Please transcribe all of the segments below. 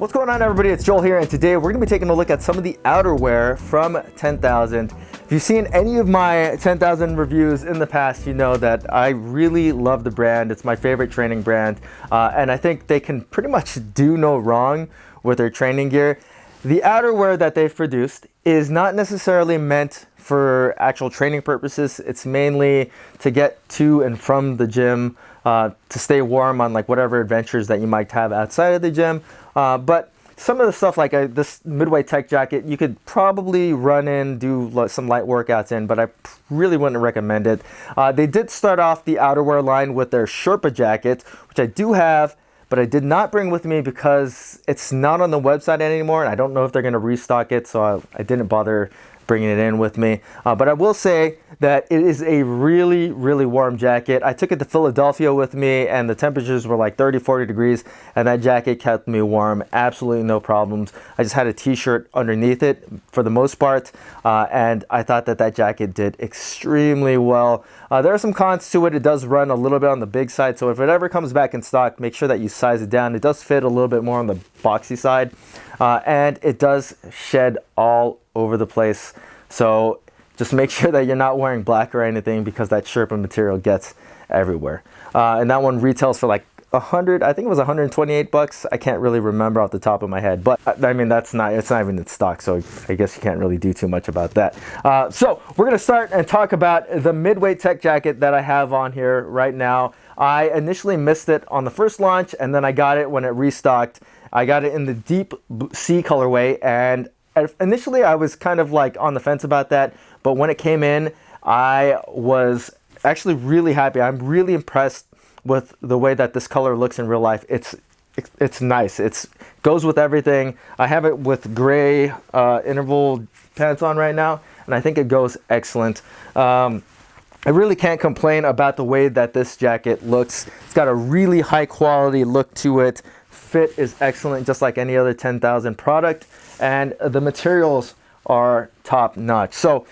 What's going on, everybody? It's Joel here, and today we're going to be taking a look at some of the outerwear from 10,000. If you've seen any of my 10,000 reviews in the past, you know that I really love the brand. It's my favorite training brand, and I think they can pretty much do no wrong with their training gear. The outerwear that they've produced is not necessarily meant for actual training purposes. It's mainly to get to and from the gym, to stay warm on like whatever adventures that you might have outside of the gym. But some of the stuff like this Midway tech jacket, you could probably run in, do some light workouts in, but I really wouldn't recommend it. They did start off the outerwear line with their Sherpa jacket, which I do have, but I did not bring with me because it's not on the website anymore, and I don't know if they're going to restock it, so I didn't bother bringing it in with me. But I will say that it is a really, really warm jacket. I took it to Philadelphia with me, and the temperatures were like 30, 40 degrees, and that jacket kept me warm. Absolutely no problems. I just had a t-shirt underneath it for the most part, and I thought that that jacket did extremely well. There are some cons to it. It does run a little bit on the big side, so if it ever comes back in stock, make sure that you size it down. It does fit a little bit more on the boxy side, and it does shed all over the place. So just make sure that you're not wearing black or anything, because that Sherpa material gets everywhere. And that one retails for like I think it was 128 bucks. I can't really remember off the top of my head, but I mean, it's not even in stock, so I guess you can't really do too much about that. So we're gonna start and talk about the Midway tech jacket that I have on here right now. I initially missed it on the first launch, and then I got it when it restocked. I got it in the deep sea colorway, and initially I was kind of like on the fence about that, but when it came in, I was actually really happy. I'm really impressed with the way that this color looks in real life. It's nice. It goes with everything. I have it with gray interval pants on right now, and I think it goes excellent. I really can't complain about the way that this jacket looks. It's got a really high quality look to it. Fit is excellent, just like any other 10,000 product, and the materials are top notch. So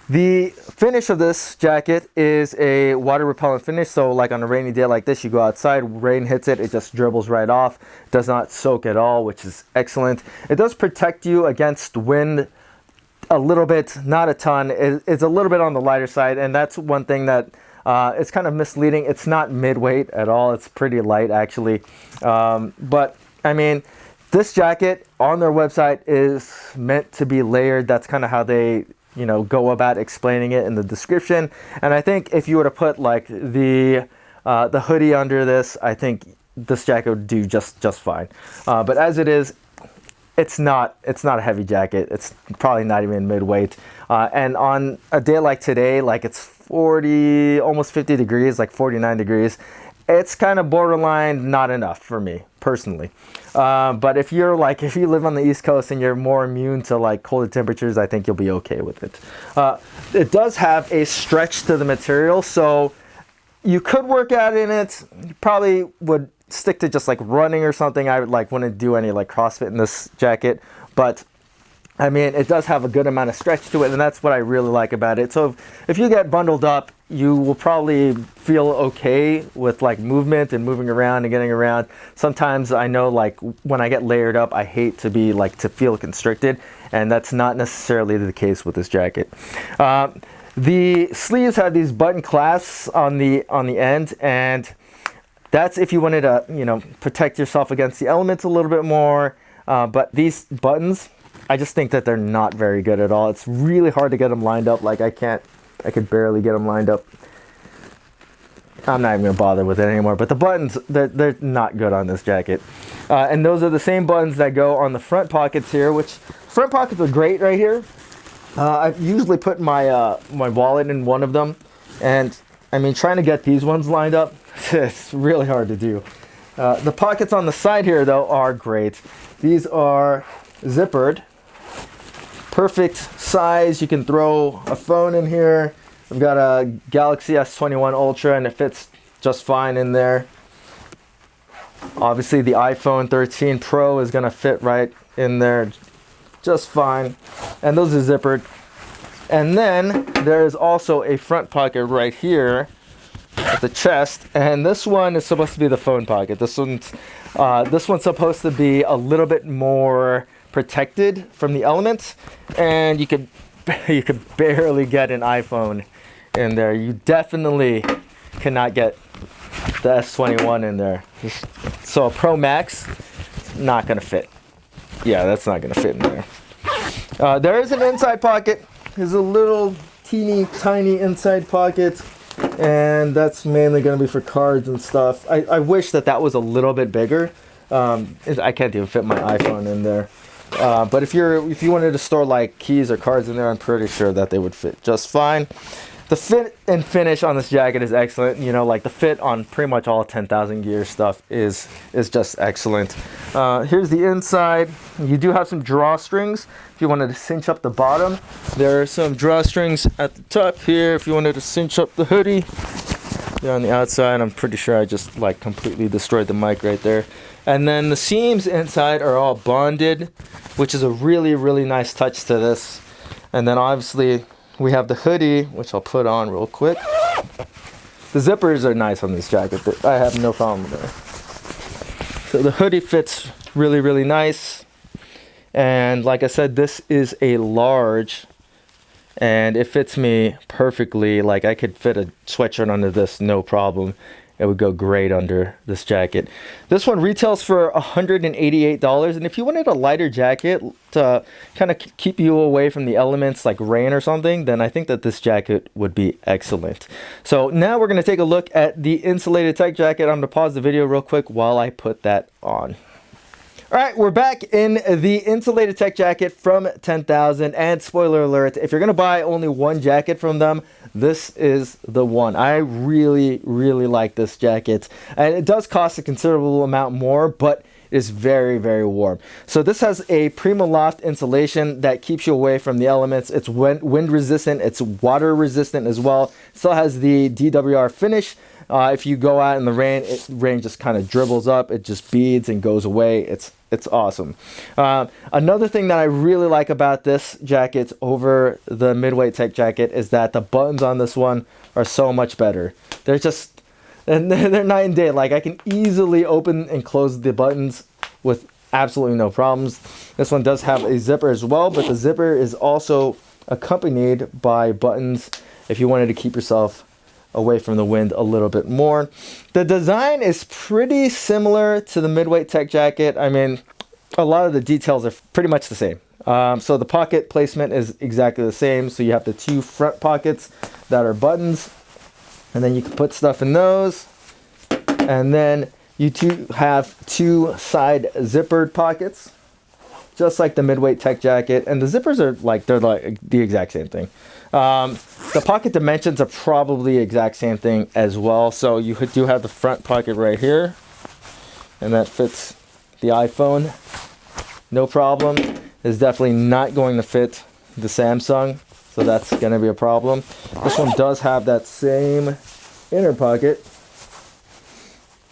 the finish of this jacket is a water repellent finish. So like on a rainy day like this, you go outside, rain hits it, it just dribbles right off. It does not soak at all, which is excellent. It does protect you against wind a little bit, not a ton. It's a little bit on the lighter side, and that's one thing that it's kind of misleading. It's not mid-weight at all. It's pretty light, actually. But I mean, this jacket on their website is meant to be layered. That's kind of how they, go about explaining it in the description. And I think if you were to put like the hoodie under this, I think this jacket would do just fine. But as it is, it's not a heavy jacket. It's probably not even mid-weight. And on a day like today, like it's 40, almost 50 degrees, like 49 degrees, it's kind of borderline not enough for me personally. But if you live on the East Coast and you're more immune to like colder temperatures, I think you'll be okay with it. It does have a stretch to the material, so you could work out in it. You probably would stick to just like running or something. I wouldn't do any like CrossFit in this jacket, but I mean, it does have a good amount of stretch to it, and that's what I really like about it. So if you get bundled up, you will probably feel okay with like movement and moving around and getting around. Sometimes I know like when I get layered up, I hate to be like to feel constricted, and that's not necessarily the case with this jacket. The sleeves have these button clasps on the end, and that's if you wanted to, protect yourself against the elements a little bit more. But these buttons, I just think that they're not very good at all. It's really hard to get them lined up. Like I could barely get them lined up. I'm not even gonna bother with it anymore. But the buttons, they're not good on this jacket. And those are the same buttons that go on the front pockets here, which front pockets are great right here. I usually put my my wallet in one of them, and I mean, trying to get these ones lined up, it's really hard to do. The pockets on the side here, though, are great. These are zippered, perfect size. You can throw a phone in here. I've got a Galaxy S21 Ultra, and it fits just fine in there. Obviously, the iPhone 13 Pro is gonna fit right in there just fine. And those are zippered. And then there is also a front pocket right here at the chest, and this one is supposed to be the phone pocket. This one's supposed to be a little bit more protected from the elements, and you could barely get an iPhone in there. You definitely cannot get the S21 in there. So a Pro Max, not gonna fit. Yeah, that's not gonna fit in there. There is an inside pocket. There's a little teeny tiny inside pocket, and that's mainly gonna be for cards and stuff. I wish that was a little bit bigger. I can't even fit my iPhone in there. But if you wanted to store like keys or cards in there, I'm pretty sure that they would fit just fine. The fit and finish on this jacket is excellent. You know, like the fit on pretty much all 10,000 gear stuff is just excellent. Here's the inside. You do have some drawstrings. If you wanted to cinch up the bottom, there are some drawstrings at the top here. If you wanted to cinch up the hoodie, they're on the outside. I'm pretty sure I just like completely destroyed the mic right there. And then the seams inside are all bonded, which is a really, really nice touch to this. And then obviously we have the hoodie, which I'll put on real quick. The zippers are nice on this jacket. I have no problem there. So the hoodie fits really, really nice. And like I said, this is a large, and it fits me perfectly. Like I could fit a sweatshirt under this, no problem. It would go great under this jacket. This one retails for $188, and if you wanted a lighter jacket to kind of keep you away from the elements like rain or something, then I think that this jacket would be excellent. So now we're going to take a look at the insulated tech jacket. I'm going to pause the video real quick while I put that on. All right, we're back in the insulated tech jacket from 10,000, and spoiler alert, if you're gonna buy only one jacket from them, this is the one. I really, really like this jacket, and it does cost a considerable amount more, but is very, very warm. So this has a Prima Loft insulation that keeps you away from the elements. It's wind resistant, it's water resistant as well. It still has the DWR finish. If you go out in the rain, rain just kind of dribbles up, it just beads and goes away. It's awesome. Another thing that I really like about this jacket over the Midway Tech jacket is that the buttons on this one are so much better. They're night and day. Like I can easily open and close the buttons with absolutely no problems. This one does have a zipper as well, but the zipper is also accompanied by buttons if you wanted to keep yourself away from the wind a little bit more. The design is pretty similar to the Midweight Tech jacket. I mean, a lot of the details are pretty much the same. So the pocket placement is exactly the same. So you have the two front pockets that are buttons, and then you can put stuff in those. And then you have two side zippered pockets, just like the Midweight Tech jacket. And the zippers are they're like the exact same thing. The pocket dimensions are probably the exact same thing as well. So you do have the front pocket right here, and that fits the iPhone, no problem. It's definitely not going to fit the Samsung, so that's going to be a problem. This one does have that same inner pocket,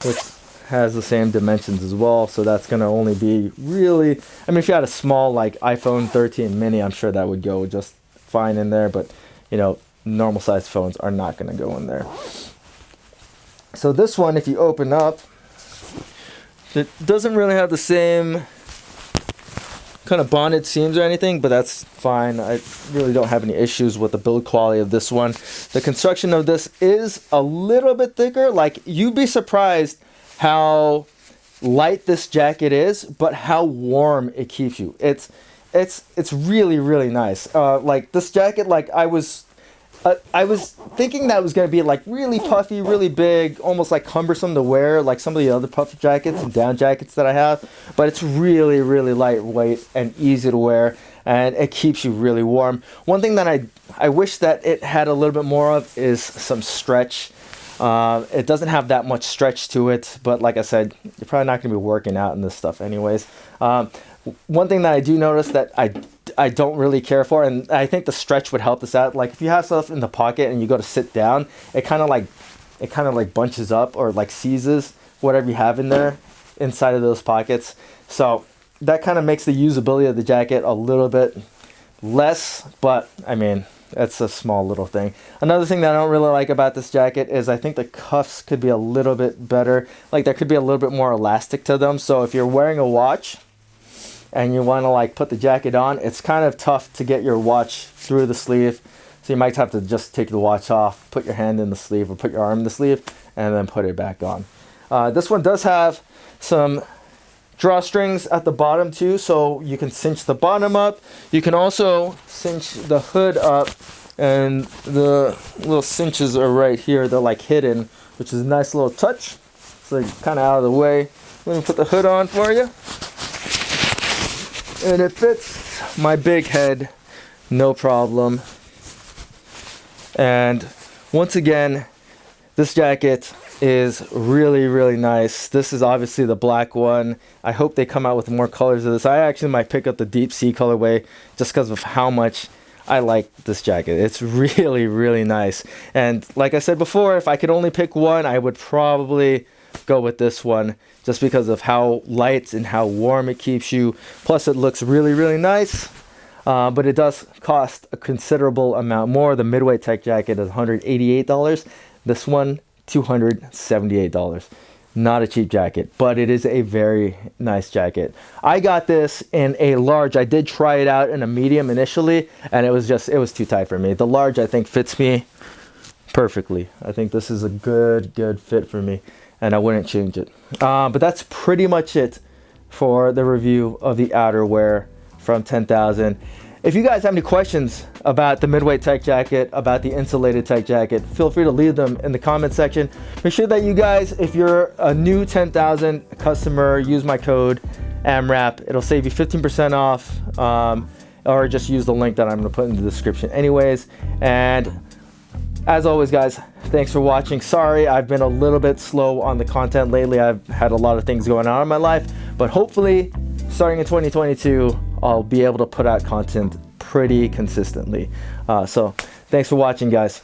which has the same dimensions as well, so that's going to only be really, I mean, if you had a small like iPhone 13 mini, I'm sure that would go just fine in there, but you know, normal sized phones are not going to go in there. So this one, if you open up, it doesn't really have the same kind of bonded seams or anything, but that's fine. I really don't have any issues with the build quality of this one. The construction of this is a little bit thicker. Like, you'd be surprised how light this jacket is, but how warm it keeps you. It's really, really nice. Like this jacket, like I was thinking that it was going to be like really puffy, really big, almost like cumbersome to wear, like some of the other puff jackets and down jackets that I have. But it's really, really lightweight and easy to wear, and it keeps you really warm. One thing that I wish that it had a little bit more of is some stretch. It doesn't have that much stretch to it, but like I said, you're probably not going to be working out in this stuff anyways. One thing that I do notice that I don't really care for, and I think the stretch would help this out. Like if you have stuff in the pocket and you go to sit down, it kind of like bunches up or like seizes whatever you have in there inside of those pockets. So that kind of makes the usability of the jacket a little bit less, but I mean, It's a small little thing. Another thing that I don't really like about this jacket is I think the cuffs could be a little bit better. Like there could be a little bit more elastic to them. So if you're wearing a watch and you want to like put the jacket on, it's kind of tough to get your watch through the sleeve. So you might have to just take the watch off, put your hand in the sleeve or put your arm in the sleeve and then put it back on. This one does have some drawstrings at the bottom too, so you can cinch the bottom up. You can also cinch the hood up, and the little cinches are right here. They're like hidden, which is a nice little touch. So they're kind of out of the way. Let me put the hood on for you. And it fits my big head, no problem. And once again, this jacket is really, really nice. This is obviously the black one. I hope they come out with more colors of this. I actually might pick up the deep sea colorway just because of how much I like this jacket. It's really, really nice. And like I said before, if I could only pick one, I would probably go with this one just because of how light and how warm it keeps you. Plus it looks really, really nice. But it does cost a considerable amount more. The Midway tech jacket is $188. This one, $278. Not a cheap jacket, but it is a very nice jacket. I got this in a large. I did try it out in a medium initially, and it was too tight for me. The large, I think, fits me perfectly. I think this is a good fit for me, and I wouldn't change it. But that's pretty much it for the review of the outerwear from 10,000. If you guys have any questions about the Midway tech jacket, about the Insulated tech jacket, feel free to leave them in the comment section. Make sure that you guys, if you're a new 10,000 customer, use my code AMRAP. It'll save you 15% off, or just use the link that I'm going to put in the description anyways. And as always, guys, thanks for watching. Sorry, I've been a little bit slow on the content lately. I've had a lot of things going on in my life, but hopefully starting in 2022, I'll be able to put out content pretty consistently. So thanks for watching, guys.